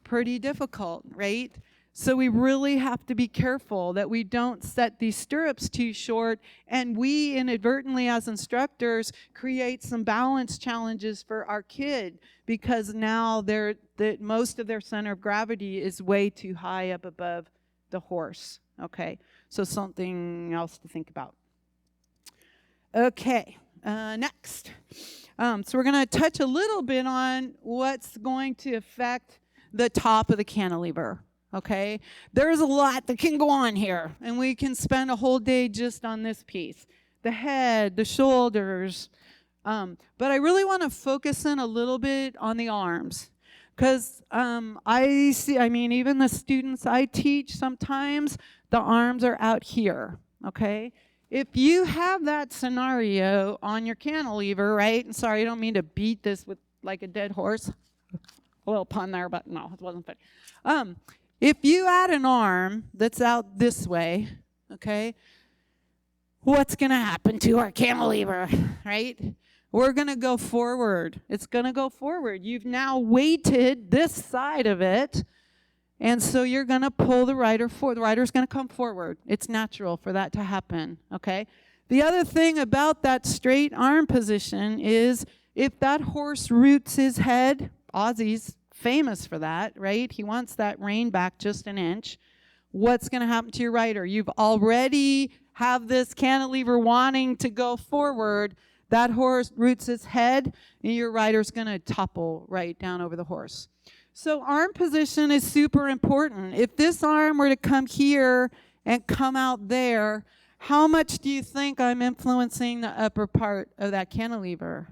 Pretty difficult, right? So we really have to be careful that we don't set these stirrups too short, and we inadvertently as instructors create some balance challenges for our kid because now most of their center of gravity is way too high up above the horse. Okay, so something else to think about. Okay, next. So we're going to touch a little bit on what's going to affect the top of the cantilever. Okay, there's a lot that can go on here, and we can spend a whole day just on this piece. The head, the shoulders. But I really want to focus in a little bit on the arms. Because even the students I teach, sometimes the arms are out here, okay? If you have that scenario on your cantilever, right? And sorry, I don't mean to beat this with like a dead horse. A little pun there, but no, it wasn't funny. If you add an arm that's out this way, okay, what's going to happen to our cantilever, right? We're going to go forward. It's going to go forward. You've now weighted this side of it, and so you're going to pull the rider forward. The rider's going to come forward. It's natural for that to happen, okay? The other thing about that straight arm position is if that horse roots his head, Ozzy's famous for that, right? He wants that rein back just an inch. What's going to happen to your rider? You've already have this cantilever wanting to go forward. That horse roots his head, and your rider's going to topple right down over the horse. So arm position is super important. If this arm were to come here and come out there, how much do you think I'm influencing the upper part of that cantilever?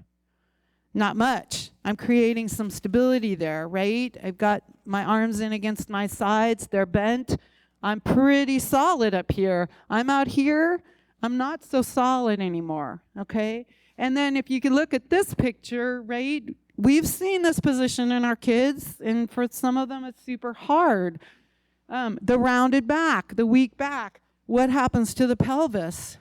Not much. I'm creating some stability there, right? I've got my arms in against my sides. They're bent. I'm pretty solid up here. I'm out here. I'm not so solid anymore, okay? And then if you can look at this picture, right, we've seen this position in our kids, and for some of them it's super hard. The rounded back, the weak back, what happens to the pelvis?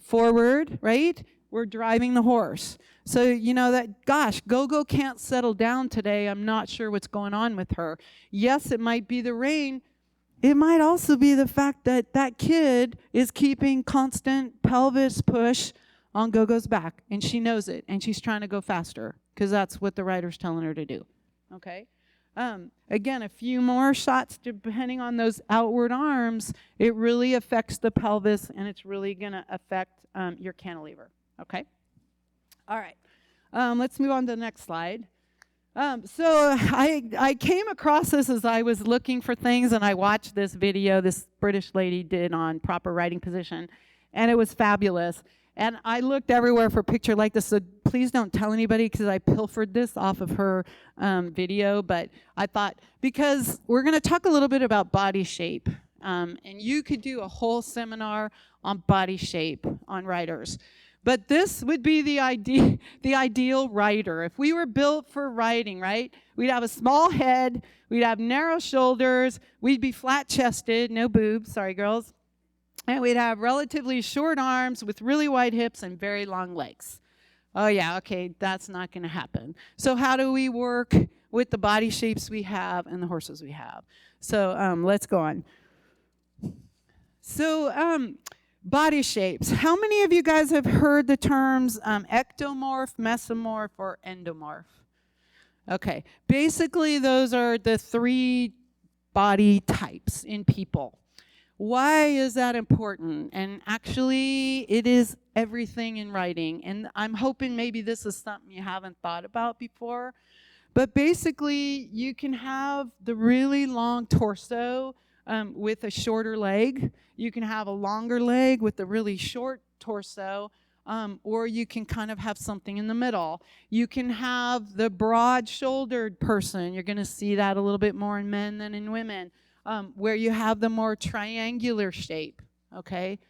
Forward, right? We're driving the horse. So you know that, gosh, Go-Go can't settle down today. I'm not sure what's going on with her. Yes, it might be the rein. It might also be the fact that that kid is keeping constant pelvis push on Go-Go's back, and she knows it, and she's trying to go faster because that's what the rider's telling her to do, okay? Again, a few more shots depending on those outward arms. It really affects the pelvis, and it's really going to affect your cantilever, okay? All right, let's move on to the next slide. So I came across this as I was looking for things, and I watched this video this British lady did on proper riding position, and it was fabulous. And I looked everywhere for a picture like this, so please don't tell anybody because I pilfered this off of her video. But I thought, because we're going to talk a little bit about body shape, and you could do a whole seminar on body shape on riders. But this would be the ideal rider. If we were built for riding, right? We'd have a small head, we'd have narrow shoulders, we'd be flat-chested, no boobs, sorry girls. And we'd have relatively short arms with really wide hips and very long legs. Oh yeah, okay, that's not going to happen. So how do we work with the body shapes we have and the horses we have? So let's go on. So Body shapes. How many of you guys have heard the terms ectomorph, mesomorph, or endomorph? Okay, basically those are the 3 body types in people. Why is that important? And actually, it is everything in writing. And I'm hoping maybe this is something you haven't thought about before. But basically, you can have the really long torso with a shorter leg. You can have a longer leg with a really short torso. Or you can kind of have something in the middle. You can have the broad-shouldered person. You're going to see that a little bit more in men than in women, where you have the more triangular shape, okay?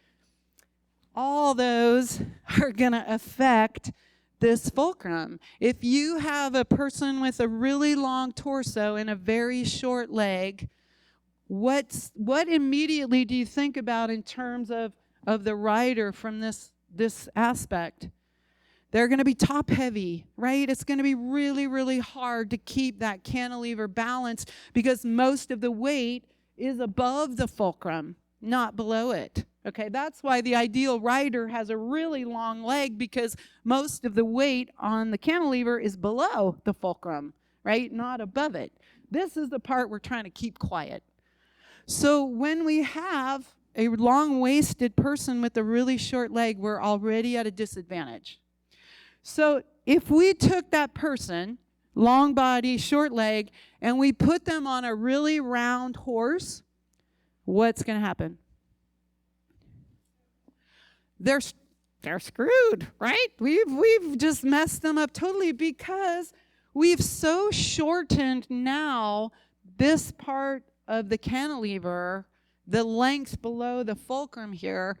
All those are going to affect this fulcrum. If you have a person with a really long torso and a very short leg, what immediately do you think about in terms of the rider from this aspect? They're going to be top heavy, right? It's going to be really, really hard to keep that cantilever balanced because most of the weight is above the fulcrum, not below it. Okay, that's why the ideal rider has a really long leg, because most of the weight on the cantilever is below the fulcrum, right? Not above it. This is the part we're trying to keep quiet. So when we have a long-waisted person with a really short leg, we're already at a disadvantage. So if we took that person, long body, short leg, and we put them on a really round horse, what's going to happen? They're screwed, right? We've just messed them up totally because we've so shortened now this part of the cantilever, the length below the fulcrum here.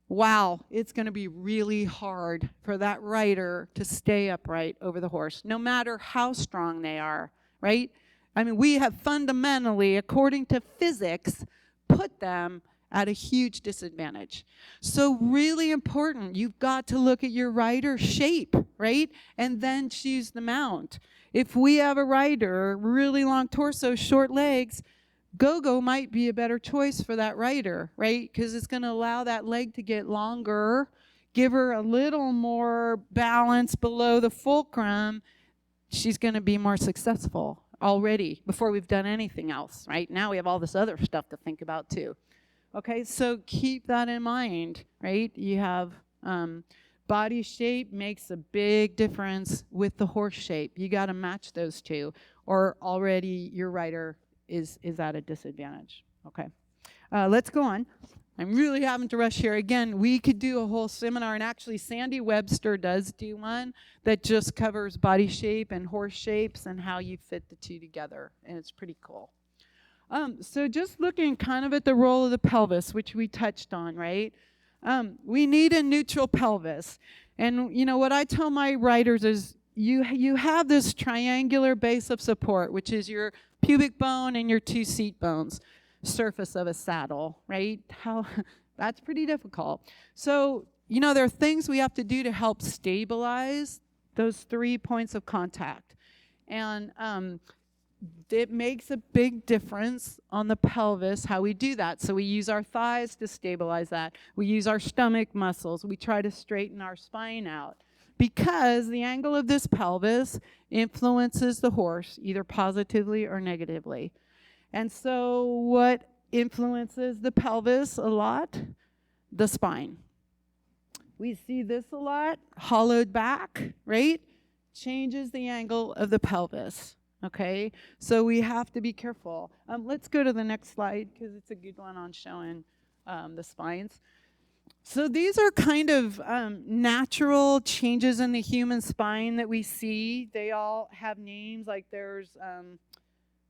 Wow, it's going to be really hard for that rider to stay upright over the horse, no matter how strong they are, right? I mean, we have fundamentally, according to physics, put them at a huge disadvantage. So really important, you've got to look at your rider shape, right? And then choose the mount. If we have a rider, really long torso, short legs, go-go might be a better choice for that rider, right? Because it's going to allow that leg to get longer, give her a little more balance below the fulcrum. She's going to be more successful already before we've done anything else, right? Now we have all this other stuff to think about too. Okay, so keep that in mind, right? You have body shape makes a big difference with the horse shape. You got to match those two, or already your rider is at a disadvantage. Okay, let's go on. I'm really having to rush here. Again, we could do a whole seminar, and actually Sandy Webster does do one that just covers body shape and horse shapes and how you fit the two together, and it's pretty cool. So just looking kind of at the role of the pelvis, which we touched on, right? We need a neutral pelvis. And, you know, what I tell my riders is you have this triangular base of support, which is your pubic bone and your 2 seat bones, surface of a saddle, right? That's pretty difficult. So, you know, there are things we have to do to help stabilize those 3 points of contact. And it makes a big difference on the pelvis how we do that. So we use our thighs to stabilize that. We use our stomach muscles. We try to straighten our spine out, because the angle of this pelvis influences the horse either positively or negatively. And so what influences the pelvis a lot? The spine. We see this a lot, hollowed back, right? Changes the angle of the pelvis. Okay, so we have to be careful. Let's go to the next slide, because it's a good one on showing the spines. So these are kind of natural changes in the human spine that we see. They all have names, like there's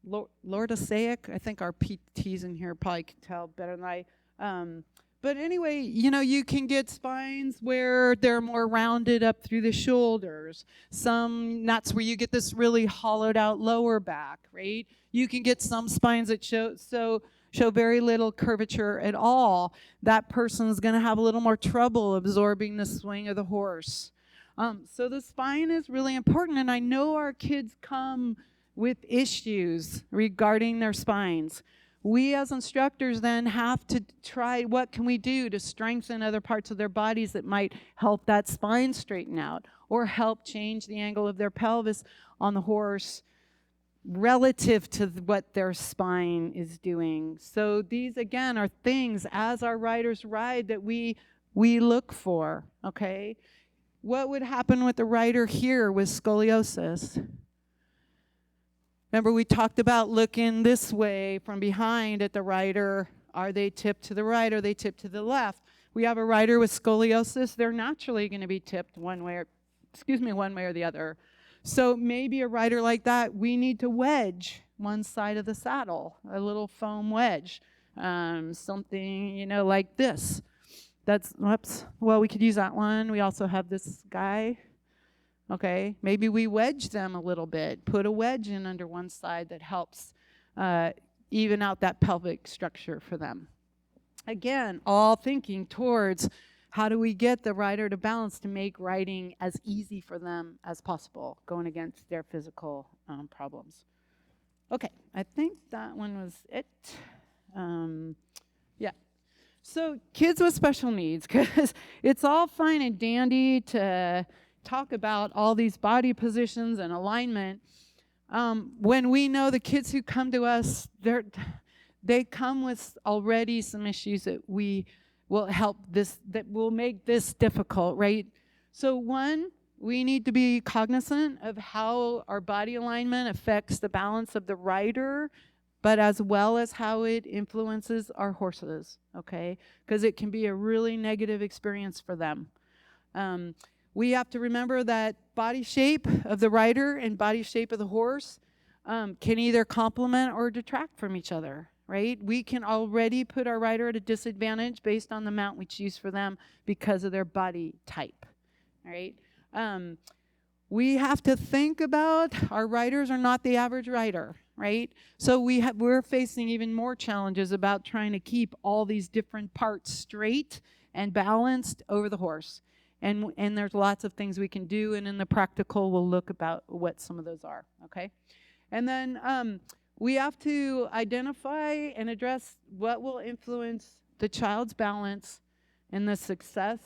lordoiceic. I think our PTs in here probably can tell better than I. But anyway, you know, you can get spines where they're more rounded up through the shoulders. That's where you get this really hollowed out lower back, right? You can get some spines that show very little curvature at all. That person's going to have a little more trouble absorbing the swing of the horse. So the spine is really important, and I know our kids come with issues regarding their spines. we as instructors then have to try, what can we do to strengthen other parts of their bodies that might help that spine straighten out or help change the angle of their pelvis on the horse relative to what their spine is doing. So these, again, are things as our riders ride that we look for, okay? What would happen with the rider here with scoliosis? Remember, we talked about looking this way from behind at the rider. Are they tipped to the right or are they tipped to the left? We have a rider with scoliosis. They're naturally going to be tipped one way or the other. So maybe a rider like that, we need to wedge one side of the saddle, a little foam wedge, something, like this. Well, we could use that one. We also have this guy. Okay, maybe we wedge them a little bit, put a wedge in under one side that helps even out that pelvic structure for them. Again, all thinking towards how do we get the rider to balance to make riding as easy for them as possible, going against their physical problems. Okay, I think that one was it. Yeah. So kids with special needs, because it's all fine and dandy to talk about all these body positions and alignment. When we know the kids who come to us, they come with already some issues that we will help this, that will make this difficult, right? So one, we need to be cognizant of how our body alignment affects the balance of the rider, but as well as how it influences our horses, okay? Because it can be a really negative experience for them. We have to remember that body shape of the rider and body shape of the horse can either complement or detract from each other, right? We can already put our rider at a disadvantage based on the mount we choose for them because of their body type, right? We have to think about our riders are not the average rider, right? So we're facing even more challenges about trying to keep all these different parts straight and balanced over the horse. And there's lots of things we can do, and in the practical, we'll look about what some of those are, okay? And then we have to identify and address what will influence the child's balance and the success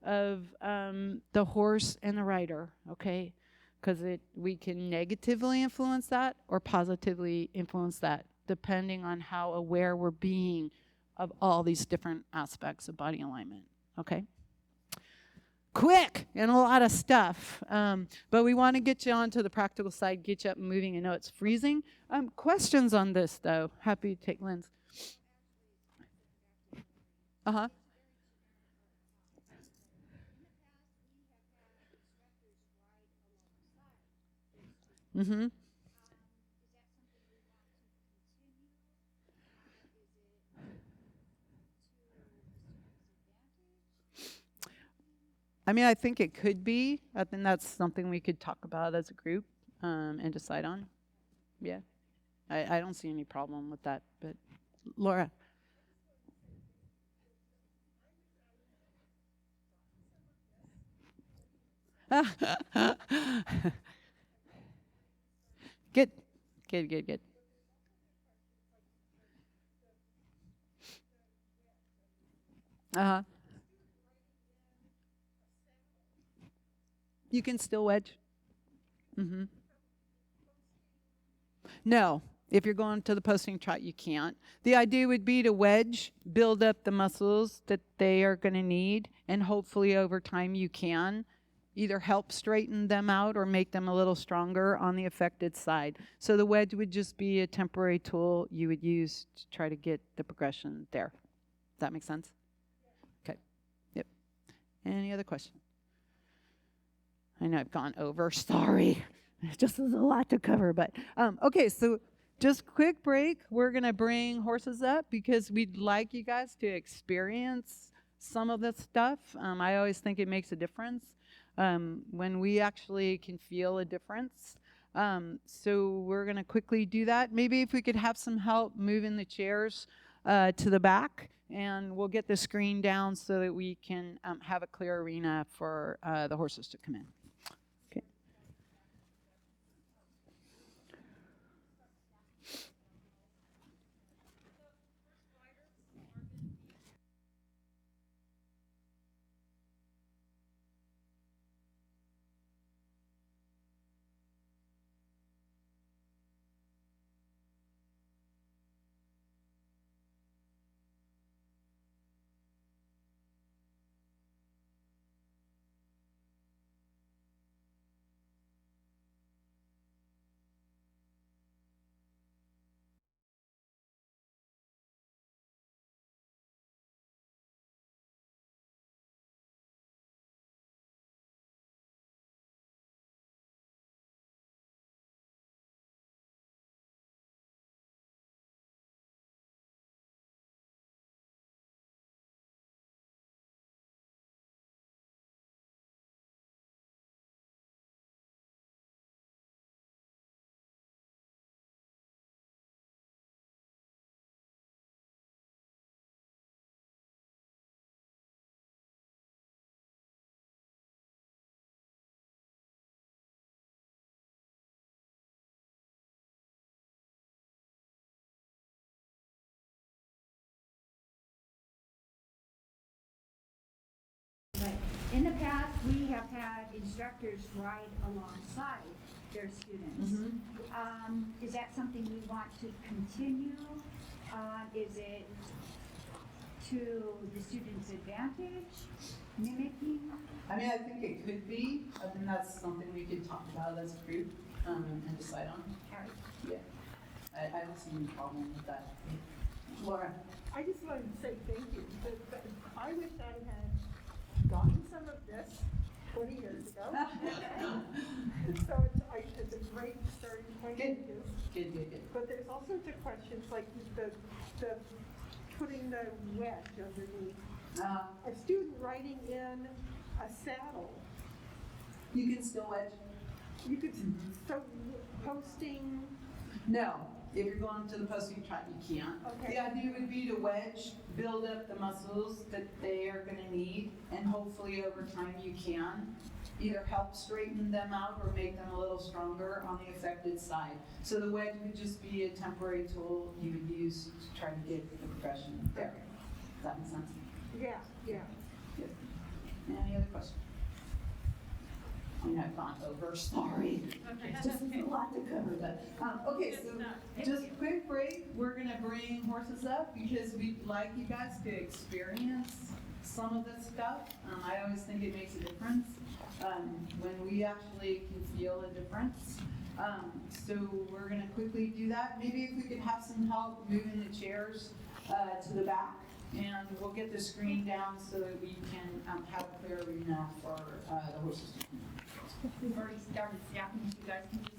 of the horse and the rider, okay? Because we can negatively influence that or positively influence that, depending on how aware we're being of all these different aspects of body alignment, okay? Quick and a lot of stuff, but we want to get you onto the practical side, get you up and moving. I know it's freezing. Questions on this, though? Happy to take Lynn's. Uh-huh. Mm-hmm. I mean, I think it could be. I think that's something we could talk about as a group and decide on. Yeah. I don't see any problem with that. But Laura. Good. Good. Uh-huh. You can still wedge. Mm-hmm. No, if you're going to the posting trot, you can't. The idea would be to wedge, build up the muscles that they are going to need, and hopefully over time you can either help straighten them out or make them a little stronger on the affected side. So the wedge would just be a temporary tool you would use to try to get the progression there. Does that make sense? Okay. Yep. Any other questions? I know I've gone over, sorry. It just is a lot to cover, but okay, so just quick break. We're gonna bring horses up because we'd like you guys to experience some of this stuff. I always think it makes a difference when we actually can feel a difference. So we're gonna quickly do that. Maybe if we could have some help moving the chairs to the back, and we'll get the screen down so that we can have a clear arena for the horses to come in. past, we have had instructors ride alongside their students. Is that something we want to continue? Is it to the student's advantage, mimicking? I mean, I think it could be. I think that's something we could talk about as a group and decide on. All right. Yeah. I don't see any problem with that. Laura? I just wanted to say thank you. I wish I had gotten some of this 20 years ago. So it's a great starting point. Good. Good. But there's all sorts of questions like the putting the wedge underneath. A student writing in a saddle. You can still wedge. You could, so posting, No, if you're going to the posting trot, you can't. Okay. The idea would be to wedge, build up the muscles that they are gonna need, and hopefully over time you can either help straighten them out or make them a little stronger on the affected side. So the wedge would just be a temporary tool you would use to try to get the progression there. Does that make sense? yeah. Good. Any other questions? I mean, I've gone over, sorry. Just a lot to cover, but, okay, so just a quick break. We're gonna bring horses up because we'd like you guys to experience some of this stuff. I always think it makes a difference when we actually can feel a difference. So we're gonna quickly do that. Maybe if we could have some help moving the chairs to the back. And we'll get the screen down so that we can have a clear arena for the horses. We've already started staffing, so you guys can just